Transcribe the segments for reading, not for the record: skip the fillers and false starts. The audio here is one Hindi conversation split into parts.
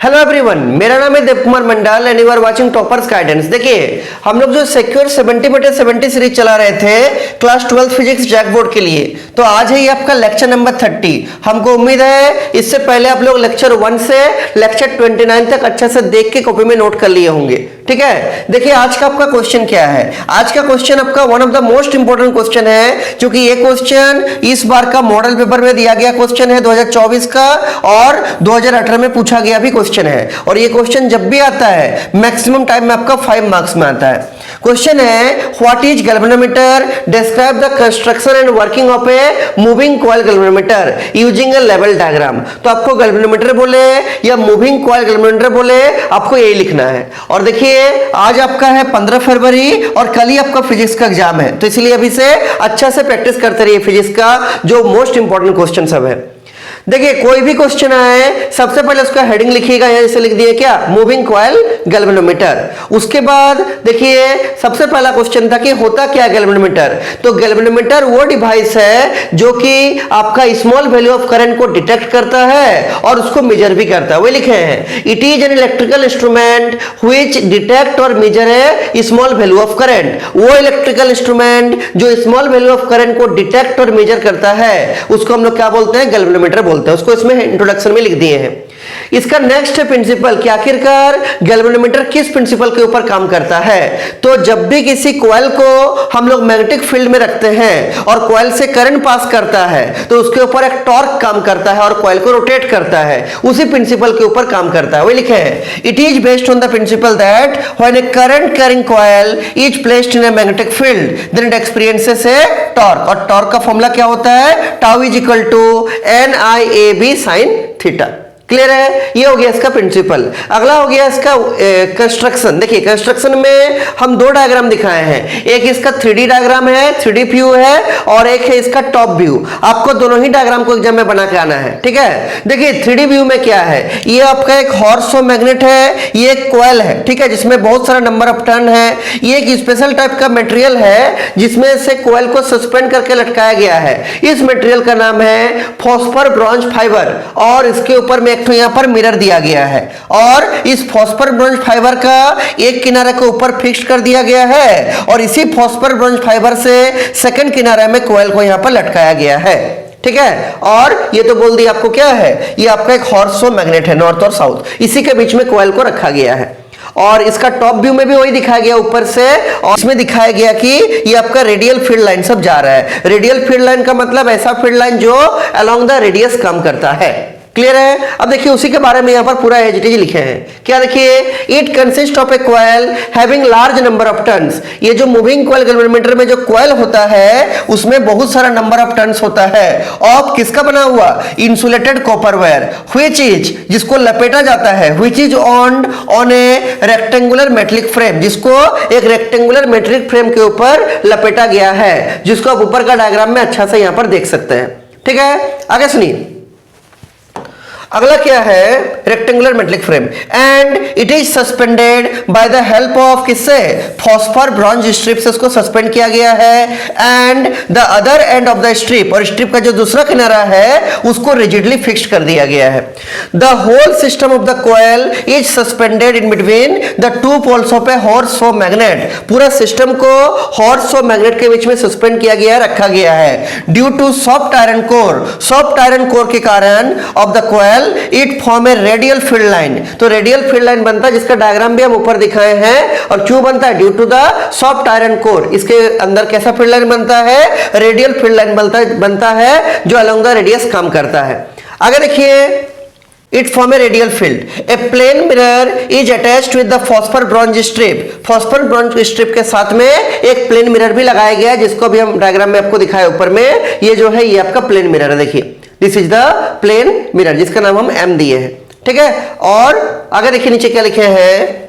हेलो एवरीवन, मेरा नाम है Dev Kumar Mandal and you are watching toppers guidance. देखिए, हम लोग जो सिक्योर 70/70 सीरीज चला रहे थे क्लास 12 फिजिक्स जैक बोर्ड के लिए, तो आज है ये आपका लेक्चर नंबर 30। हमको उम्मीद है इससे पहले आप लोग लेक्चर 1 से लेक्चर 29 तक अच्छे से देख के कॉपी में नोट कर लिए होंगे। ठीक है, देखिए आज का आपका क्वेश्चन क्या है। आज का क्वेश्चन आपका one of the most important question है, क्योंकि ये क्वेश्चन इस बार का मॉडल पेपर में दिया गया क्वेश्चन है 2024 का, और 2018 में पूछा गया भी क्वेश्चन है। और ये क्वेश्चन जब भी आता है मैक्सिमम टाइम में आपका 5 मार्क्स में आता है। क्वेश्चन है what is galvanometer, describe the construction and working of a moving coil galvanometer using a level diagram. तो आपको गैल्वेनोमीटर बोले या मूविंग कॉइल गैल्वेनोमीटर बोले, आपको यही लिखना है। और देखिए आज आपका है 15 फरवरी और कल ही आपका फिजिक्स का एग्जाम है, तो इसलिए अभी से अच्छा से प्रैक्टिस करते रहिए फिजिक्स का जो मोस्ट इंपॉर्टेंट क्वेश्चन सब है। देखिए कोई भी क्वेश्चन आए सबसे पहले उसका हेडिंग लिखिएगा, यहां जैसे लिख दिए क्या, मूविंग कॉइल गैल्वेनोमीटर। उसके बाद देखिए सबसे पहला क्वेश्चन था कि होता क्या गैल्वेनोमीटर। तो गैल्वेनोमीटर वो डिवाइस है जो कि आपका स्मॉल वैल्यू ऑफ करंट को डिटेक्ट करता है और उसको मेजर भी करता है। वो लिखे हैं it is an electrical instrument which detect और मेजर है स्मॉल वैल्यू ऑफ करंट। वो इलेक्ट्रिकल इंस्ट्रूमेंट जो स्मॉल वैल्यू ऑफ करंट को डिटेक्ट और मेजर करता है उसको हम लोग क्या बोलते हैं, गैल्वेनोमीटर बोलते हैं। उसको इसमें इंट्रोडक्शन में लिख दिए हैं। इसका नेक्स्ट प्रिंसिपल कि आखिरकार गैल्वेनोमीटर किस प्रिंसिपल के ऊपर काम करता है। तो जब भी किसी कॉइल को हम लोग मैग्नेटिक फील्ड में रखते हैं और कॉइल से करंट पास करता है तो उसके ऊपर एक टॉर्क काम करता है और कॉइल को रोटेट करता है, उसी प्रिंसिपल के ऊपर काम करता है। वही लिखे हैं it is based on the principle that when a current carrying coil is placed in a magnetic field then it experiences a torque. और टॉर्क का फॉर्मूला क्या होता है, tau is equal to NIAB sin theta. Clear है, ये हो गया इसका प्रिंसिपल। अगला हो गया इसका कंस्ट्रक्शन। देखिए कंस्ट्रक्शन में हम दो डायग्राम दिखाए हैं, एक इसका 3D डायग्राम है, 3D व्यू है, और एक है इसका टॉप व्यू। आपको दोनों ही डायग्राम को एग्जाम में बना के आना है। ठीक है, देखिए 3D व्यू में क्या है, ये आपका एक हॉर्स मैग्नेट है, ये एक कॉइल है, ठीक है, जिसमें बहुत सारा नंबर ऑफ टर्न है। ये एक स्पेशल टाइप का मटेरियल है जिसमें से कॉइल को सस्पेंड करके लटकाया गया है। इस मटेरियल का नाम है फॉस्फर ब्रॉन्ज फाइबर, और इसके ऊपर में तो यहां पर मिरर दिया गया है, और इस फॉस्फर ब्रॉन्ज फाइबर का एक किनारे के ऊपर फिक्स कर दिया गया है, और इसी फॉस्फर ब्रॉन्ज फाइबर से सेकंड किनारे में कॉइल को यहां पर लटकाया गया है। ठीक है, और ये तो बोल दिया आपको क्या है, ये आपका एक हॉर्सो मैग्नेट है, नॉर्थ और साउथ, इसी के बीच में कॉइल को रखा गया है। और इसका टॉप व्यू में भी वही दिखाया गया ऊपर से, और इसमें दिखाया गया कि ये आपका रेडियल फील्ड लाइन सब जा रहा है। रेडियल फील्ड लाइन का मतलब ऐसा फील्ड लाइन जो अलोंग द रेडियस काम करता है। क्लियर है। अब देखिए उसी के बारे में यहां पर पूरा एज इट इज लिखे हैं। क्या देखिए, it consist of A coil having large number of turns. ये जो मूविंग कॉइल गैल्वेनोमीटर में जो कॉइल होता है उसमें बहुत सारा नंबर ऑफ टर्न्स होता है। ऑफ किसका बना हुआ, insulated copper wire, which is जिसको लपेटा जाता है, which is on A rectangular metallic frame, जिसको एक रेक्टेंगुलर मेटेलिक फ्रेम के ऊपर लपेटा गया है, जिसको आप ऊपर का डायग्राम में अच्छा से यहां पर देख सकते हैं। ठीक है, आगे सुनिए। अगला क्या है, rectangular metallic frame, and it is suspended by the help of किससे, फॉस्फर ब्रॉन्ज स्ट्रिप से उसको सस्पेंड किया गया है, and the other end of the strip, और स्ट्रिप का जो दूसरा किनारा है उसको रिजिडली फिक्स्ड कर दिया गया है। The whole system of the coil is suspended in between the two poles of a horseshoe magnet. पूरा सिस्टम को हॉर्सो मैग्नेट के बीच में सस्पेंड किया गया, रखा गया है, due to soft iron core. Soft iron core के कारण of the coil it form a radial field line. तो रेडियल फील्ड लाइन बनता है, जिसका डायग्राम भी हम ऊपर दिखाए हैं। और क्यों बनता है, due to the soft iron core. इसके अंदर कैसा फील्ड लाइन बनता है, रेडियल फील्ड लाइन बनता है जो अलोंग द रेडियस काम करता है। आगे देखिए, it form a radial field. A plane mirror is attached with the phosphor bronze strip. Phosphor bronze strip के साथ में एक प्लेन मिरर भी लगाया गया है, जिसको भी हम डायग्राम में आपको दिखाया ऊपर में। ये जो है ये आपका प्लेन मिरर है, देखिए this is the plane mirror, जिसका नाम हम M दिए हैं। ठीक है, और आगे देखिए नीचे क्या लिखे हैं,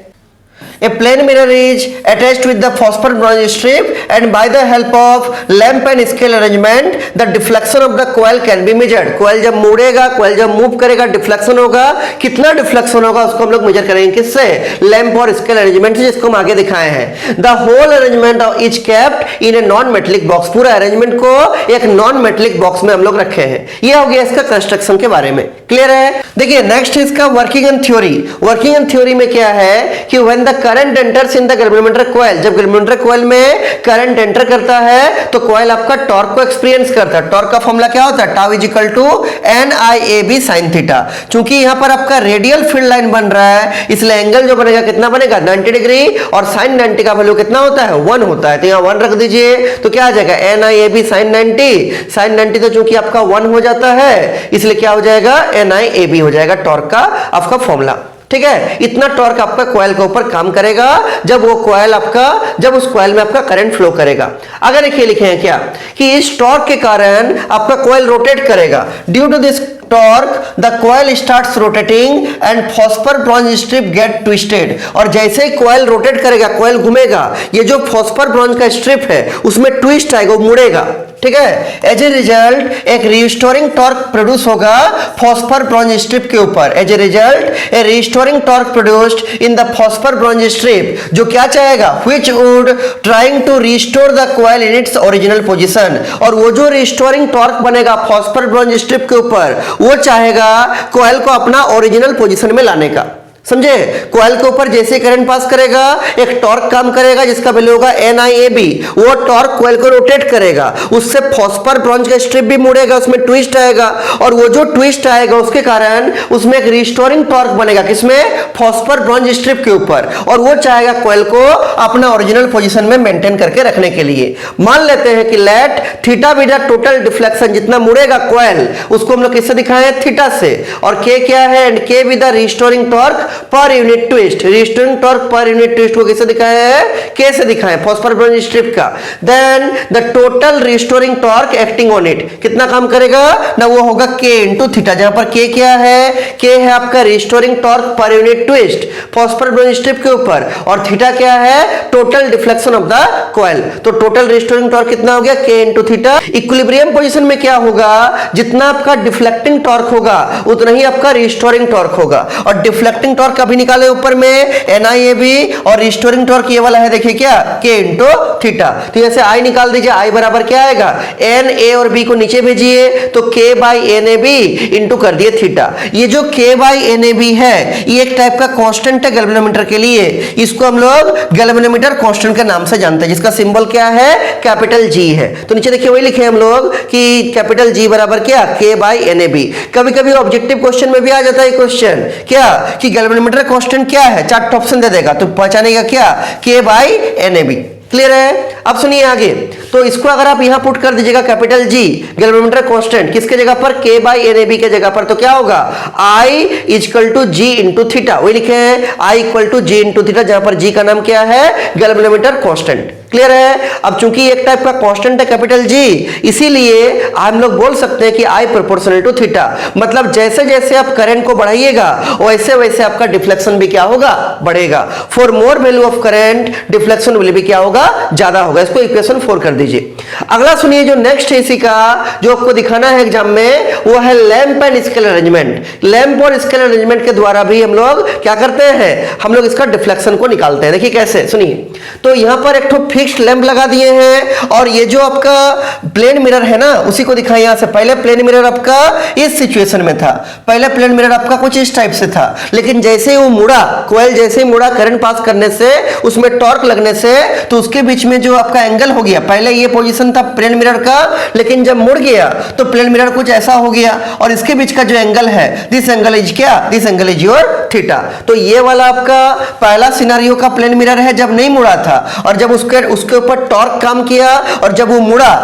A plane mirror is attached with the phosphor bronze strip and by the help of lamp and scale arrangement the deflection of the coil can be measured. coil जब मुड़ेगा, coil जब मूव करेगा, डिफ्लेक्शन होगा, कितना डिफ्लेक्शन होगा उसको हम लोग मेजर करेंगे किससे? लैंप और स्केल अरेंजमेंट से, जिसको हम आगे दिखाए हैं. The whole arrangement is kept in a non metallic box. पूरा अरेंजमेंट को एक नॉन मेटेलिक बॉक्स में हम लोग रखे हैं. ये हो गया इसका कंस्ट्रक्शन के बारे में. क्लियर है? देखिए नेक्स्ट इसका working and theory. Working and theory में क्या है कि when the current enters in the galvanometer coil, जब गैल्वेनोमीटर कॉइल में करंट एंटर करता है तो कॉइल आपका टॉर्क को एक्सपीरियंस करता है. टॉर्क का फॉर्मूला क्या होता है? Tau is equal to NIAB sin theta. चूंकि यहां पर आपका रेडियल फील्ड लाइन बन रहा है इसलिए एंगल जो बनेगा कितना बनेगा? 90 डिग्री. और sin 90 का वैल्यू कितना होता है? 1 होता है. तो यहां 1 रख दीजिए तो क्या आ जाएगा? NIAB sin 90. sin 90 तो चूंकि आपका 1 हो जाता है इसलिए क्या हो जाएगा? NIAB हो जाएगा टॉर्क का आपका फॉर्मूला. ठीक है, इतना टॉर्क आपका कॉइल के ऊपर काम करेगा जब वो कॉइल आपका, जब उस कॉइल में आपका करंट फ्लो करेगा. अगर एक लिखे हैं क्या कि इस टॉर्क के कारण आपका कॉइल रोटेट करेगा. Due to this torque the coil starts rotating and phosphor bronze strip get twisted. और जैसे ही कॉइल रोटेट करेगा, कॉइल घूमेगा, ये जो फॉस्फर ब्रॉन्ज का स्ट्रिप है उसमें ट्विस्ट आएगा, वो मुड़ेगा. ठीक है, एज ए रिजल्ट एक रिस्टोरिंग टॉर्क प्रोड्यूस होगा फॉस्फर ब्रॉन्ज स्ट्रिप के ऊपर. As a result a restoring torque produced in the phosphor bronze strip, जो क्या चाहेगा? Which would trying to restore the coil in its original position. और वो जो रिस्टोरिंग टॉर्क बनेगा फॉस्फर ब्रॉन्ज स्ट्रिप के ऊपर, वो चाहेगा कॉइल को अपना ओरिजिनल पोजीशन में लाने का. समझे? कॉइल के ऊपर जैसे करंट पास करेगा एक टॉर्क काम करेगा जिसका वैल्यू होगा NIAB. वो टॉर्क कॉइल को रोटेट करेगा, उससे फॉस्फर ब्रॉन्ज का स्ट्रिप भी मुड़ेगा, उसमें ट्विस्ट आएगा. और वो जो ट्विस्ट आएगा उसके कारण उसमें एक रिस्टोरिंग टॉर्क बनेगा. किसमें? फॉस्फर ब्रॉन्ज स्ट्रिप के ऊपर. और वो चाहेगा कॉइल को अपना ओरिजिनल पोजीशन में मेंटेन करके रखने के लिए. मान लेते हैं कि let theta be the total deflection, जितना मुड़ेगा कॉइल उसको हम लोग किससे दिखाए हैं? थीटा से. और K क्या है? And K be the restoring torque per unit twist. Restoring torque per unit twist को किससे दिखाया है? K से दिखाया है, फॉस्फर ब्रॉन्ज स्ट्रिप का. Then the total restoring torque acting on it कितना काम करेगा ना? वो होगा K इंटू थीटा. जहां पर K क्या है? K है आपका restoring torque per unit twist phosphor bronze strip के ऊपर. और थीटा क्या है? Total deflection of the coil. तो टोटल रिस्टोरिंग टॉर्क कितना हो गया? K into theta. Equilibrium position में क्या होगा? जितना आपका डिफ्लेक्टिंग टॉर्क होगा उतना ही आपका रिस्टोरिंग टॉर्क होगा. और डिफ्लेक्टिंग टॉर्क अभी निकाले ऊपर में NIAB, और रिस्टोरिंग टॉर्क ये वाला है देखिए क्या? K into theta. तो ऐसे I निकाल दीजिए. I बराबर क्या आएगा? N A और B को नीचे भेजिए तो K बाई NAB इंटू कर दिए थीटा. ये जो K बाई NAB है ये एक टाइप का कांस्टेंट है गैल्वेनोमीटर के लिए. इसको हम लोग गैल्वेनोमीटर कांस्टेंट के नाम से जानते हैं, जिसका सिंबल क्या है? कैपिटल G है. तो नीचे देखिए वही लिखे हम लोग कि कैपिटल G बराबर क्या? K by NAB. कभी कभी ऑब्जेक्टिव क्वेश्चन में भी आ जाता है क्वेश्चन क्या कि गैल्वेनोमीटर कांस्टेंट क्या है? 4 ऑप्शन दे देगा तो पहचानेगा क्या? K by NAB. क्लियर है? अब सुनिए आगे. तो इसको अगर आप यहां पुट कर दीजिएगा कैपिटल G गैल्वेनोमीटर कांस्टेंट किसके जगह पर? K बाई NAB के जगह पर. तो क्या होगा? I equal to G into theta. वही लिखे हैं I equal to G into theta, जहां पर G का नाम क्या है? Galvanometer constant. क्लियर है? अब चूंकि एक टाइप का कांस्टेंट है कैपिटल G, इसीलिए हम लोग बोल सकते हैं कि I प्रोपोर्शनल टू थीटा. मतलब जैसे जैसे आप करंट को बढ़ाइएगा वैसे वैसे आपका डिफ्लेक्शन भी क्या होगा? बढ़ेगा. For more value of current deflection will भी क्या होगा? ज्यादा होगा. इसको इक्वेशन 4 कर दीजिए. अगला सुनिए जो नेक्स्ट है इसी का जो आपको दिखाना है एग्जाम में, वो है lamp and scale arrangement. Lamp और स्केल अरेंजमेंट के द्वारा भी हम लोग क्या करते हैं? हम लोग इसका डिफ्लेक्शन को निकालते हैं. देखिए कैसे, सुनिए. तो यहां पर एक तो फिक्स्ड लैंप लगा दिए हैं और ये जो आपका प्लेन मिरर है ना उसी को दिखाया यहां से. पहले प्लेन मिरर आपका इस सिचुएशन में था. पहले प्लेन मिरर आपका कुछ इस टाइप से था, लेकिन जैसे वो मुड़ा, कॉइल जैसे ही मुड़ा करंट पास करने से, उसमें टॉर्क लगने से, तो उसके बीच में जो आपका एंगल हो गया, पहले ये पोजीशन था प्लेन मिरर का, लेकिन जब मुड़ गया तो प्लेन मिरर कुछ ऐसा हो गया और इसके बीच का जो एंगल है, दिस एंगल इज क्या? This angle is your theta. तो ये वाला आपका पहला सिनेरियो का प्लेन मिरर है जब नहीं मुड़ा था, और जब उसके ऊपर टॉर्क काम किया और जब वो मुड़ा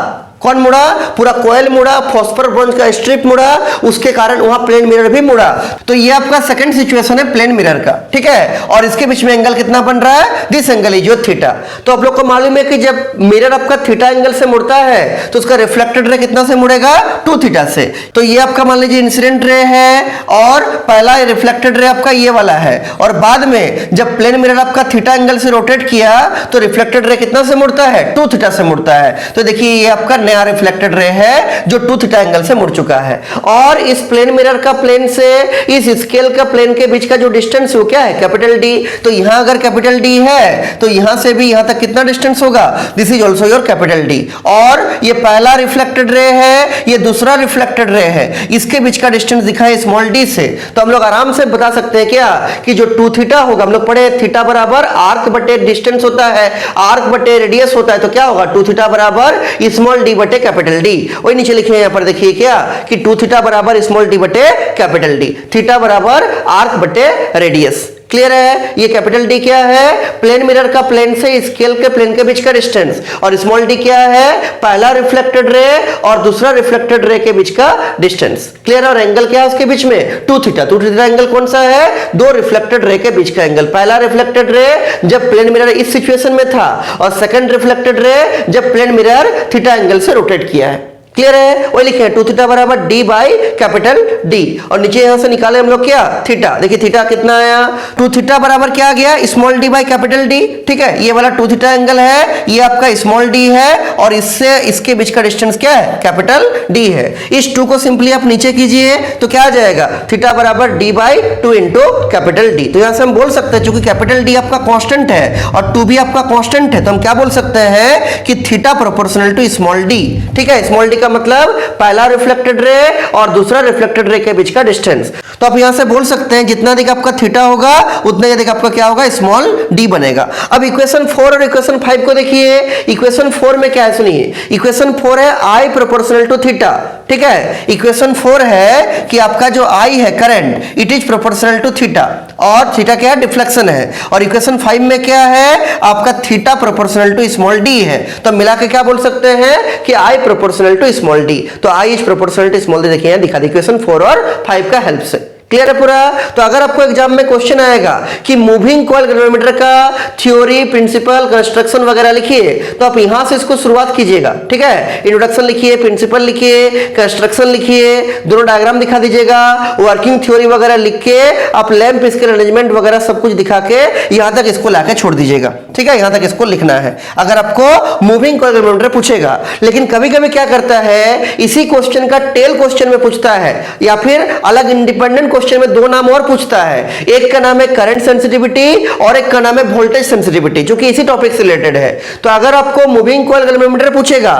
कौन मुड़ा? पूरा कोयल मुड़ा, फॉस्फोरस ब्रॉन्ज का स्ट्रिप मुड़ा, उसके कारण वहां प्लेन मिरर भी मुड़ा। तो ये आपका सेकंड सिचुएशन है प्लेन मिरर का, ठीक है। और इसके बीच में एंगल कितना बन रहा है? This angle is your theta. तो आप लोग को मालूम है कि जब मिरर आपका थीटा एंगल से मुड़ता है तो उसका रिफ्लेक्टेड रे कितना से मुड़ेगा? 2 थीटा से। तो ये आपका मान लीजिए इंसिडेंट रे है और पहला रिफ्लेक्टेड रे आपका ये वाला है, और बाद में जब प्लेन मिरर आपका थीटा एंगल से रोटेट किया तो रिफ्लेक्टेड रे कितना से मुड़ता है? 2 थीटा से मुड़ता है। तो देखिए ये आपका नया रिफ्लेक्टेड रे है जो 2 थीटा एंगल से मुड़ चुका है। और इस प्लेन मिरर का प्लेन से इस स्केल का प्लेन के बीच का जो डिस्टेंस वो क्या है? Capital D. तो यहां अगर कैपिटल डी है तो यहां से भी यहां तक कितना डिस्टेंस होगा? This is also your capital D. और ये पहला रिफ्लेक्टेड रे है, ये दूसरा रिफ्लेक्टेड रे है, इसके बीच का डिस्टेंस दिखा है स्मॉल डी से। तो हम लोग आराम से बता सकते हैं क्या कि जो 2 थीटा होगा, हम लोग पढ़े थीटा बराबर आर्क बटे डिस्टेंस होता है, आर्क बटे रेडियस होता है, तो क्या होगा? 2 थीटा बराबर स्मॉल डी बटे कैपिटल डी। वही नीचे लिखे यहां पर देखिए क्या कि 2 थीटा बराबर स्मॉल डी बटे कैपिटल डी, थीटा बराबर आर्क बटे रेडियस। क्लियर है? ये कैपिटल डी क्या है? प्लेन मिरर का प्लेन से स्केल के प्लेन के बीच का डिस्टेंस। और स्मॉल डी क्या है? पहला रिफ्लेक्टेड रे और दूसरा रिफ्लेक्टेड रे के बीच का डिस्टेंस। क्लियर? और एंगल क्या है उसके बीच में? 2 थीटा। 2 थीटा एंगल कौन सा है? 2 रिफ्लेक्टेड रे के बीच का एंगल। पहला रिफ्लेक्टेड रे जब प्लेन मिरर इस सिचुएशन में था, और सेकंड रिफ्लेक्टेड रे जब प्लेन मिरर थीटा एंगल से रोटेट किया है। क्लियर है? वही लिखे 2 थीटा बराबर डी बाई कैपिटल डी। और नीचे यहां से निकाले हम लोग क्या? थीटा। देखिए थीटा कितना आया? 2 थीटा बराबर क्या आ गया? Small D by capital D. ठीक है, ये वाला 2 थीटा एंगल है, ये आपका स्मॉल डी है, और इससे इसके बीच का डिस्टेंस क्या है? कैपिटल डी है। इस 2 को सिंपली आप नीचे कीजिए तो क्या आ जाएगा? थीटा बराबर D by 2 into capital D. तो यहां से हम बोल सकते हैं, चूंकि कैपिटल डी आपका कांस्टेंट है और 2 भी आपका कांस्टेंट है, तो हम क्या बोल सकते हैं कि theta proportional to small d. ठीक है, स्मॉल डी का मतलब पहला रिफ्लेक्टेड रे और दूसरा रिफ्लेक्टेड रे के बीच का डिस्टेंस। तो आप यहां से बोल सकते हैं जितना अधिक आपका थीटा होगा उतना अधिक आपका क्या होगा? स्मॉल डी बनेगा। अब इक्वेशन 4 और इक्वेशन 5 को देखिए। इक्वेशन 4 में क्या है सुनिए। इक्वेशन 4 है I प्रोपोर्शनल टू थीटा। ठीक है, इक्वेशन 4 है कि आपका जो I है current, it is proportional to theta, और थीटा क्या है? डिफ्लेक्शन है। और इक्वेशन 5 में क्या है? आपका theta proportional to small d है। तो मिला के क्या बोल सकते हैं कि I proportional to small d. तो I is proportional to small d. देखिए यहां दिखा दी इक्वेशन 4 और 5 का हेल्प से। क्लियर है पूरा? तो अगर आपको एग्जाम में क्वेश्चन आएगा कि मूविंग कॉइल गैल्वेनोमीटर का थ्योरी, प्रिंसिपल, कंस्ट्रक्शन वगैरह लिखिए, तो आप यहां से इसको शुरुआत कीजिएगा। ठीक है, इंट्रोडक्शन लिखिए, प्रिंसिपल लिखिए, कंस्ट्रक्शन लिखिए, दोनों डायग्राम दिखा दीजिएगा, वर्किंग थ्योरी वगैरह लिख के आप लैंप इसके अरेंजमेंट वगैरह सब कुछ दिखा के यहां तक इसको लाके छोड़ दीजिएगा। ठीक है, यहां तक इसको लिखना है अगर आपको मूविंग कॉइल गैल्वेनोमीटर पूछेगा। लेकिन कभी कभी क्या करता है, इसी क्वेश्चन का टेल क्वेश्चन में पूछता है, या फिर अलग इंडिपेंडेंट क्वेश्चन में 2 नाम और पूछता है। एक का नाम है करंट सेंसिटिविटी और एक का नाम है वोल्टेज सेंसिटिविटी, जो कि इसी टॉपिक से रिलेटेड है। तो अगर आपको मूविंग कॉइल गैल्वेनोमीटर पूछेगा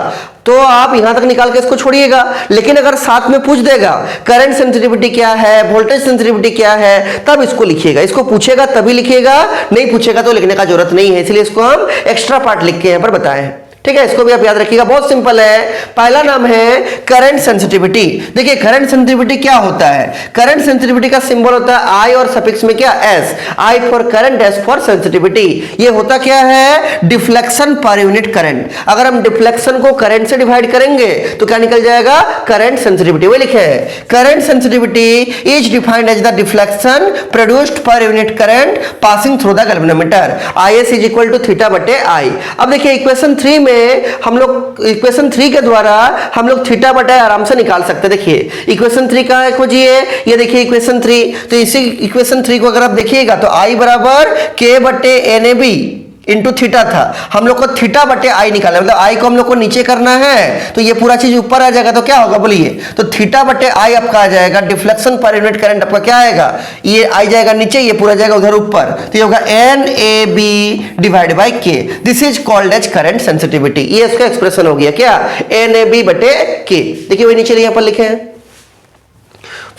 तो आप यहां तक निकाल के इसको छोड़िएगा। लेकिन अगर साथ में पूछ देगा करंट सेंसिटिविटी क्या है, वोल्टेज सेंसिटिविटी क्या है, तब इसको लिखिएगा। इसको पूछेगा तभी लिखिएगा, नहीं पूछेगा तो लिखने का जरूरत नहीं है। इसलिए इसको हम एक्स्ट्रा पार्ट लिख के यहां पर बताए। ठीक है, इसको भी आप याद रखिएगा, बहुत सिंपल है। पहला नाम है करंट सेंसिटिविटी। देखिए करंट सेंसिटिविटी क्या होता है? करंट सेंसिटिविटी का सिंबल होता है आई और सफिक्स में क्या? S. I for current, S for sensitivity. ये होता क्या है? डिफ्लेक्शन पर यूनिट करंट। अगर हम डिफ्लेक्शन को करंट से डिवाइड करेंगे तो क्या निकल जाएगा? Current sensitivity. वो लिखे हैं current sensitivity is defined as the deflection produced per unit current passing through the galvanometer. I S is equal to theta बटे आई। अब देखिए इक्वेशन 3 में हम लोग इक्वेशन 3 के द्वारा हम लोग थीटा बटा आराम से निकाल सकते हैं। देखिए इक्वेशन 3 कहां है खोजिए, ये देखिए इक्वेशन 3। तो इसी इक्वेशन 3 को अगर आप देखिएगा तो I बराबर K बटे NAB इंटू थीटा था। हम लोग को थीटा बटे आई निकालना, मतलब आई को हम लोग को नीचे करना है तो ये पूरा चीज ऊपर आ जाएगा। तो क्या होगा बोलिए? तो थीटा बटे आई आपका आ जाएगा, डिफ्लेक्शन पर यूनिट करंट आपका क्या आएगा? ये आई जाएगा नीचे, ये पूरा जाएगा उधर ऊपर, तो ये होगा NAB divide by K। This is called as current sensitivity. ये इसका एक्सप्रेशन हो गया क्या? NAB बटे K। देखिए वही नीचे यहां पर लिखे हैं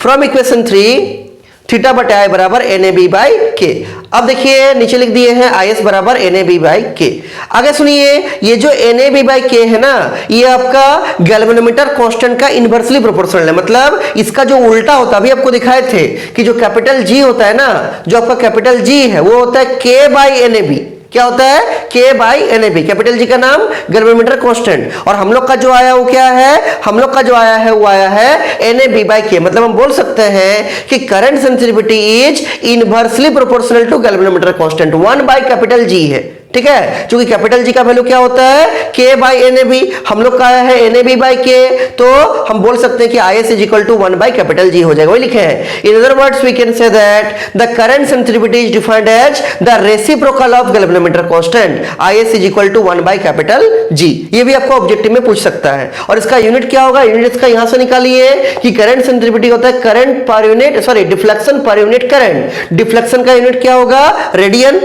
फ्रॉम इक्वेशन 3 थीटा बटे आई बराबर NAB बाई K। अब देखिए नीचे लिख दिए हैं IS बराबर NAB बाई K। आगे सुनिए, ये जो NAB बाई K है ना, ये आपका गैल्वेनोमीटर कांस्टेंट का इनवर्सली प्रोपोर्शनल है। मतलब इसका जो उल्टा होता, अभी आपको दिखाए थे कि जो कैपिटल G होता है ना, जो आपका कैपिटल G है वो होता है K बाई NAB। क्या होता है, K by NAB, capital G का नाम गैल्वेनोमीटर कांस्टेंट, और हम लोग का जो आया वो क्या है, हम लोग का जो आया है वो आया है NAB बाई K। मतलब हम बोल सकते हैं कि current sensitivity is inversely proportional to galvanometer constant, 1 by capital G है। ठीक है, क्योंकि कैपिटल जी का वैल्यू क्या होता है, K बाई NAB, हम लोग का आया है NAB बाई K, तो हम बोल सकते हैं कि IS is equal to 1 by capital G हो जाएगा, वही लिखे हैं। In other words we can say that the current sensitivity is defined as the reciprocal of galvanometer constant, IS is equal to 1 by capital G। ये भी आपको ऑब्जेक्टिव में पूछ सकता है। और इसका यूनिट क्या होगा, यूनिट इसका यहां से निकालिए कि करंट सेंसिटिविटी होता है current per unit, sorry deflection पर यूनिट करंट। डिफ्लेक्शन का यूनिट क्या होगा, रेडियन,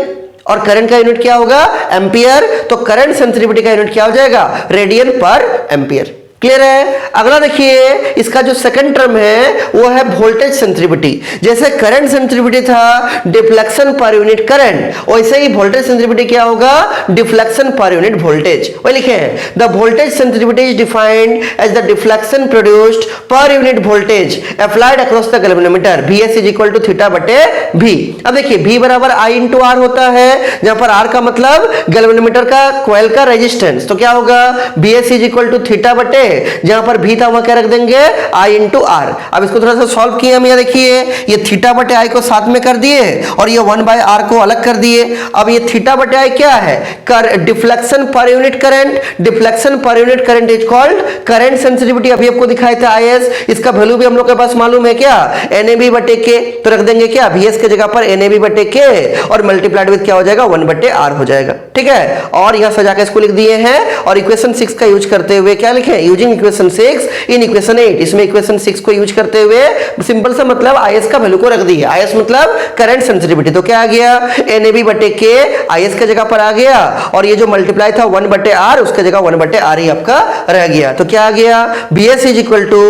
और करंट का यूनिट क्या होगा, एम्पियर। तो करंट सेंसिटिविटी का यूनिट क्या हो जाएगा, रेडियन पर एम्पियर। क्लियर है। अगला देखिए, इसका जो सेकंड टर्म है वो है वोल्टेज सेंसिटिविटी। जैसे करंट सेंसिटिविटी था डिफ्लेक्शन पर यूनिट करंट, वैसे ही वोल्टेज सेंसिटिविटी क्या होगा, डिफ्लेक्शन पर यूनिट वोल्टेज। वही लिखे हैं, the voltage sensitivity is defined as the deflection produced per unit voltage applied across the galvanometer, VS is equal to theta बटे V। अब देखिए V बराबर I इंटू R होता है, जहां पर R का मतलब गैल्वेनोमीटर का कॉइल का रेजिस्टेंस, तो क्या होगा, VS is equal to theta बटे, जहां पर भी था वहां क्या रख देंगे, I इंटू R। अब इसको थोड़ा सा सॉल्व किए हम, यहाँ देखिए ये थीटा बटे I को साथ में कर दिए और ये 1 बाय R को अलग कर दिए। अब ये थीटा बटे I क्या है, डिफ्लेक्शन पर यूनिट करंट, डिफ्लेक्शन पर unit current is called current sensitivity. अभी आपको दिखाए थे IS, इसका वैल्यू भी हम लोग के पास मालूम है क्या, NAB बटे K, तो रख देंगे क्या, VS के जगह पर NAB बटे K और मल्टीप्लाइड विद क्या हो जाएगा, 1 बटे R हो जाएगा। ठीक है, और यहां सजा के इसको लिख दिए हैं, और इक्वेशन 6 का यूज करते हुए क्या लिखे, यूजिंग इक्वेशन 6 इन इक्वेशन 8, इसमें इक्वेशन 6 को यूज करते हुए सिंपल सा मतलब IS का वैल्यू को रख दिए। IS मतलब करंट सेंसिटिविटी, तो क्या आ गया, NAB बटे K IS के जगह पर आ गया, और ये जो मल्टीप्लाई था 1 बटे R, उसके जगह 1 बटे R ही आपका रह गया। तो क्या आ गया, BS is equal to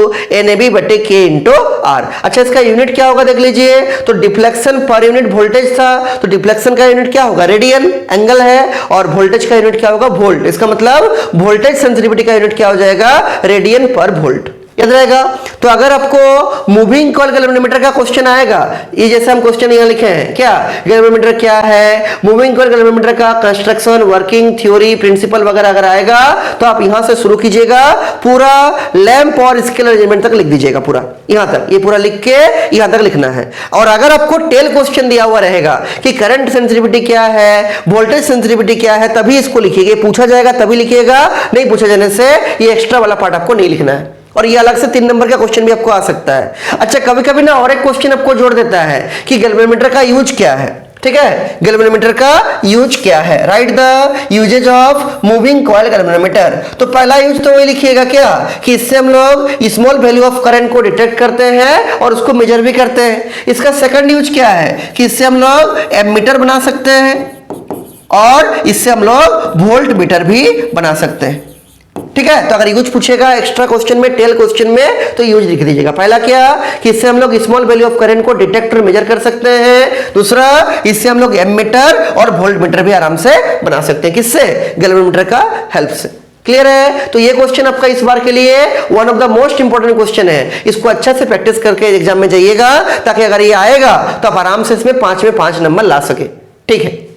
NAB बटे K इंटू R। अच्छा, इसका यूनिट क्या होगा देख लीजिए, तो डिफ्लेक्शन पर यूनिट वोल्टेज था, तो डिफ्लेक्शन का यूनिट क्या होगा, रेडियन, एंगल है, और वोल्टेज का यूनिट क्या होगा, वोल्ट। इसका मतलब वोल्टेज सेंसिटिविटी का यूनिट क्या हो जाएगा, रेडियन पर वोल्ट। याद रहेगा। तो अगर आपको मूविंग कॉइल गैल्वेनोमीटर का क्वेश्चन आएगा, ये जैसे हम क्वेश्चन यहाँ लिखे हैं, क्या गैल्वेनोमीटर क्या है, मूविंग कॉइल गैल्वेनोमीटर का कंस्ट्रक्शन, वर्किंग, थ्योरी, प्रिंसिपल वगैरह अगर आएगा तो आप यहां से शुरू कीजिएगा, पूरा लैंप और स्केल अरेंजमेंट तक लिख दीजिएगा, पूरा यहां तक, ये पूरा लिख के यहां तक लिखना है। और अगर आपको टेल क्वेश्चन दिया हुआ रहेगा कि करंट सेंसिटिविटी क्या है, वोल्टेज सेंसिटिविटी क्या है, तभी इसको लिखिएगा, पूछा जाएगा तभी लिखिएगा, नहीं पूछा जाने से ये एक्स्ट्रा वाला पार्ट आपको नहीं लिखना है। और ये अलग से 3 नंबर का क्वेश्चन भी आपको आ सकता है। अच्छा, कभी कभी ना और एक क्वेश्चन आपको जोड़ देता है कि गैल्वेनोमीटर का यूज क्या है। ठीक है, गैल्वेनोमीटर का यूज क्या है, write the usages of moving coil galvanometer. तो पहला यूज तो वही लिखिएगा क्या, कि इससे हम लोग स्मॉल वैल्यू ऑफ करंट को डिटेक्ट करते हैं और उसको मेजर भी करते हैं। इसका सेकंड यूज क्या है, कि इससे हम लोग एमीटर बना सकते हैं और इससे हम लोग वोल्ट मीटर भी बना सकते हैं। ठीक है, तो अगर यूज पूछेगा एक्स्ट्रा क्वेश्चन में, टेल क्वेश्चन में, तो यूज लिख दीजिएगा। पहला क्या, कि इससे हम लोग स्मॉल वैल्यू ऑफ करंट को डिटेक्ट और मेजर कर सकते हैं। दूसरा, इससे हम लोग एमीटर और वोल्ट मीटर भी आराम से बना सकते हैं, किससे, गैल्वेनोमीटर का हेल्प से। क्लियर है। तो ये क्वेश्चन आपका इस बार के लिए one of the most important question है। इसको अच्छा से प्रैक्टिस करके एग्जाम में जाइएगा, ताकि अगर ये आएगा तो आप आराम से इसमें 5 में 5 नंबर ला सके। ठीक है।